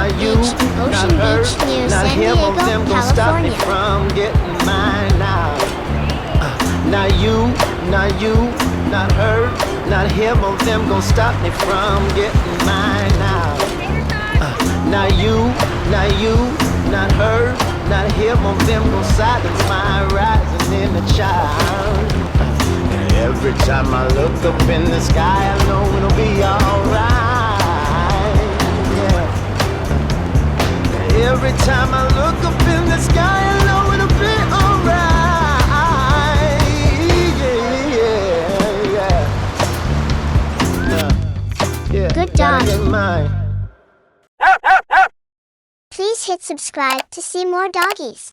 Rock Beach and Ocean Beach near San Diego, California. From getting mine now. Not you, not her, not him of them gon' stop me from getting mine now. Not you, not her, not him of them gon' silence my rising inner child. And every time I look up in the sky, I know it'll be alright. Yeah. Every time I look up in the sky, I know it'll be alright. Yeah. Good dog. Gotta get mine. Please hit subscribe to see more doggies.